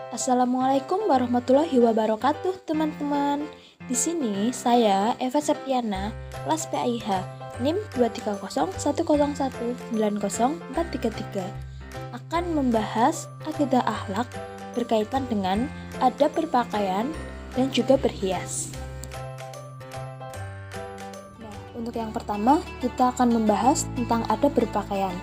Assalamualaikum warahmatullahi wabarakatuh, teman-teman. Di sini saya Eva Septiana, kelas PAIH, NIM 23010190433 akan membahas akidah akhlak berkaitan dengan adab berpakaian dan juga berhias. Nah, untuk yang pertama, kita akan membahas tentang adab berpakaian.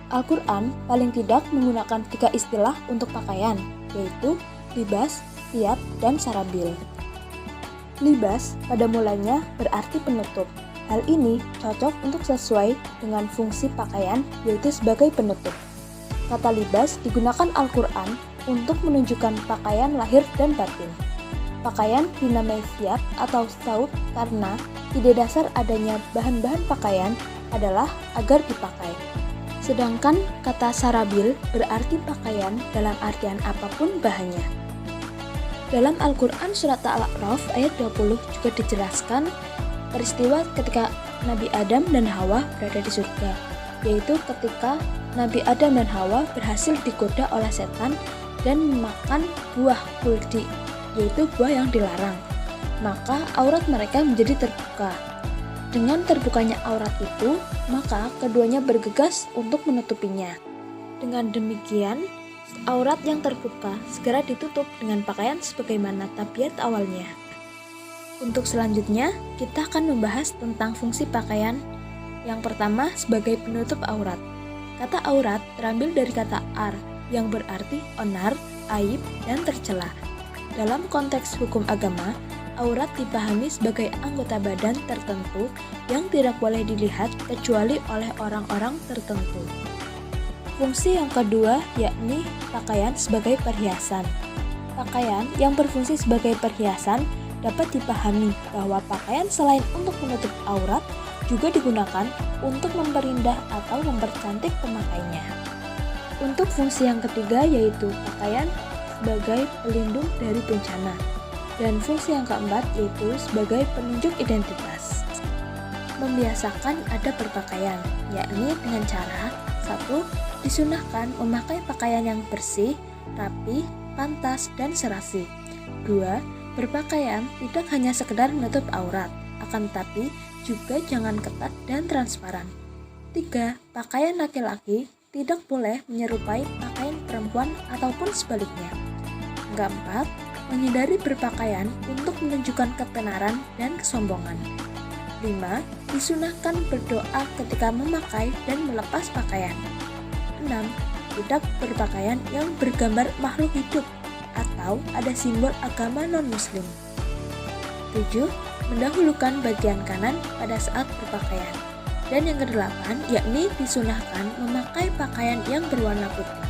Al-Quran paling tidak menggunakan 3 istilah untuk pakaian, yaitu libas, thiyab, dan sarabil. Libas pada mulanya berarti penutup. Hal ini cocok untuk sesuai dengan fungsi pakaian, yaitu sebagai penutup. Kata libas digunakan Al-Quran untuk menunjukkan pakaian lahir dan batin. Pakaian dinamai thiyab atau thawb karena ide dasar adanya bahan-bahan pakaian adalah agar dipakai. Sedangkan kata sarabil berarti pakaian dalam artian apapun bahannya. Dalam Al-Quran surat Al-A'raf ayat 20 juga dijelaskan peristiwa ketika Nabi Adam dan Hawa berada di surga, yaitu ketika Nabi Adam dan Hawa berhasil digoda oleh setan dan memakan buah khuldi, yaitu buah yang dilarang. Maka aurat mereka menjadi terbuka. Dengan terbukanya aurat itu, maka keduanya bergegas untuk menutupinya. Dengan demikian, aurat yang terbuka segera ditutup dengan pakaian sebagaimana tabiat awalnya. Untuk selanjutnya, kita akan membahas tentang fungsi pakaian. Yang pertama, sebagai penutup aurat. Kata aurat terambil dari kata ar, yang berarti onar, aib, dan tercela. Dalam konteks hukum agama, aurat dipahami sebagai anggota badan tertentu yang tidak boleh dilihat kecuali oleh orang-orang tertentu. Fungsi yang kedua yakni pakaian sebagai perhiasan. Pakaian yang berfungsi sebagai perhiasan dapat dipahami bahwa pakaian selain untuk menutup aurat juga digunakan untuk memperindah atau mempercantik pemakainya. Untuk fungsi yang ketiga yaitu pakaian sebagai pelindung dari bencana. Dan fungsi yang keempat yaitu sebagai penunjuk identitas. Membiasakan adab berpakaian, yakni dengan cara 1. Disunahkan memakai pakaian yang bersih, rapi, pantas, dan serasi. 2. Berpakaian tidak hanya sekedar menutup aurat, akan tetapi juga jangan ketat dan transparan. 3. Pakaian laki-laki tidak boleh menyerupai pakaian perempuan ataupun sebaliknya. 4. Menghindari berpakaian untuk menunjukkan ketenaran dan kesombongan. 5. Disunahkan berdoa ketika memakai dan melepas pakaian. 6. Tidak berpakaian yang bergambar makhluk hidup atau ada simbol agama non-muslim. 7. Mendahulukan bagian kanan pada saat berpakaian. Dan yang kedelapan, yakni disunahkan memakai pakaian yang berwarna putih.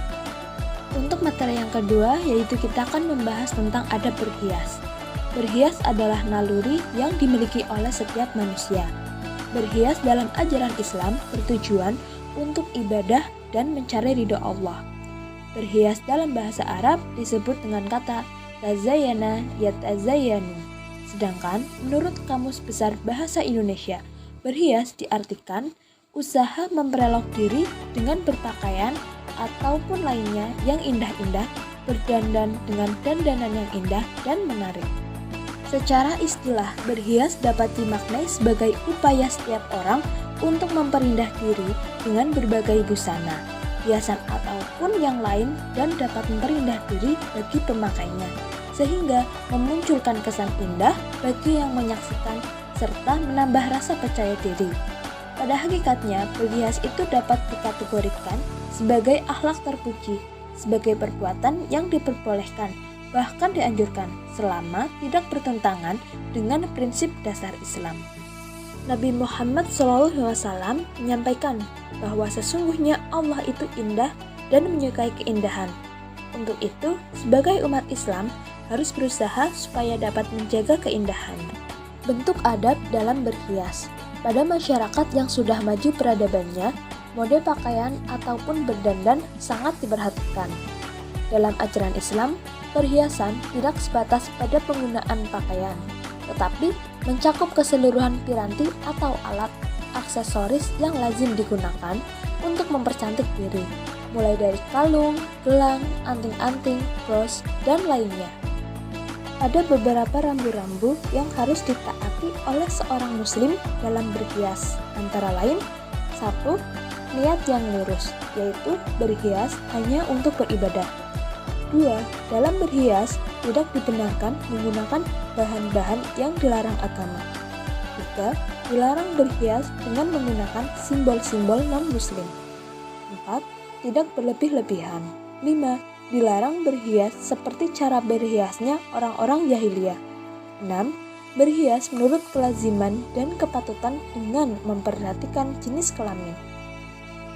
Untuk materi yang kedua, yaitu kita akan membahas tentang adab berhias. Berhias adalah naluri yang dimiliki oleh setiap manusia. Berhias dalam ajaran Islam bertujuan untuk ibadah dan mencari ridho Allah. Berhias dalam bahasa Arab disebut dengan kata tazayyana yatazayyanu. Sedangkan menurut Kamus Besar Bahasa Indonesia, berhias diartikan usaha memperelok diri dengan berpakaian ataupun lainnya yang indah-indah, berdandan dengan dandanan yang indah dan menarik. Secara istilah, berhias dapat dimaknai sebagai upaya setiap orang untuk memperindah diri dengan berbagai busana, hiasan ataupun yang lain dan dapat memperindah diri bagi pemakainya, sehingga memunculkan kesan indah bagi yang menyaksikan serta menambah rasa percaya diri. Pada hakikatnya, berhias itu dapat dikategorikan sebagai akhlak terpuji, sebagai perbuatan yang diperbolehkan, bahkan dianjurkan, selama tidak bertentangan dengan prinsip dasar Islam. Nabi Muhammad SAW menyampaikan bahwa sesungguhnya Allah itu indah dan menyukai keindahan. Untuk itu, sebagai umat Islam, harus berusaha supaya dapat menjaga keindahan. Bentuk adab dalam berhias. Pada masyarakat yang sudah maju peradabannya, mode pakaian ataupun berdandan sangat diperhatikan. Dalam ajaran Islam, perhiasan tidak sebatas pada penggunaan pakaian, tetapi mencakup keseluruhan piranti atau alat aksesoris yang lazim digunakan untuk mempercantik diri. mulai dari kalung, gelang, anting-anting, bros, dan lainnya. Ada beberapa rambu-rambu yang harus ditaati oleh seorang muslim dalam berhias, antara lain 1. Niat yang lurus, yaitu berhias hanya untuk beribadah. 2. Dalam berhias tidak dibenarkan menggunakan bahan-bahan yang dilarang agama. 3. Dilarang berhias dengan menggunakan simbol-simbol non-muslim. 4. Tidak berlebih-lebihan. 5. Dilarang berhias seperti cara berhiasnya orang-orang jahiliyah. 6. Berhias menurut kelaziman dan kepatutan dengan memperhatikan jenis kelamin.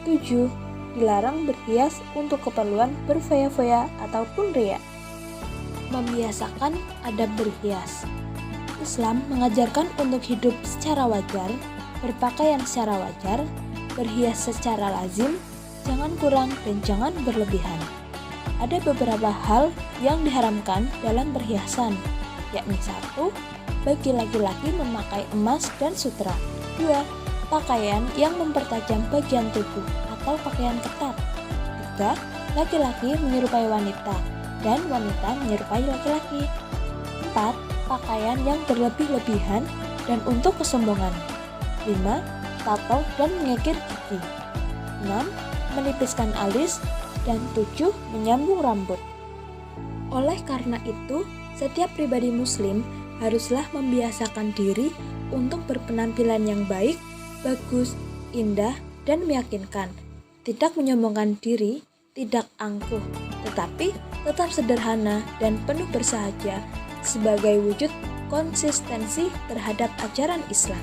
7. Dilarang berhias untuk keperluan berfoya-foya ataupun riya. Membiasakan adab berhias. Islam mengajarkan untuk hidup secara wajar, berpakaian secara wajar, berhias secara lazim, jangan kurang dan jangan berlebihan. Ada beberapa hal yang diharamkan dalam perhiasan, yakni 1. Bagi laki-laki memakai emas dan sutra. 2. Pakaian yang mempertajam bagian tubuh atau pakaian ketat. 3. Laki-laki menyerupai wanita dan wanita menyerupai laki-laki. 4. Pakaian yang berlebih-lebihan dan untuk kesombongan. 5. Tato dan mengekir gigi. 6. Menipiskan alis. Dan 7. Menyambung rambut. Oleh karena itu, setiap pribadi muslim haruslah membiasakan diri untuk berpenampilan yang baik, bagus, indah, dan meyakinkan. Tidak menyombongkan diri, tidak angkuh, tetapi tetap sederhana dan penuh bersahaja sebagai wujud konsistensi terhadap ajaran Islam.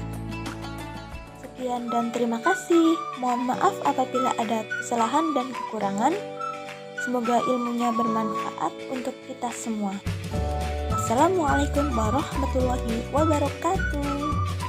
Sekian dan terima kasih. Mohon maaf apabila ada kesalahan dan kekurangan. Semoga ilmunya bermanfaat untuk kita semua. Assalamualaikum warahmatullahi wabarakatuh.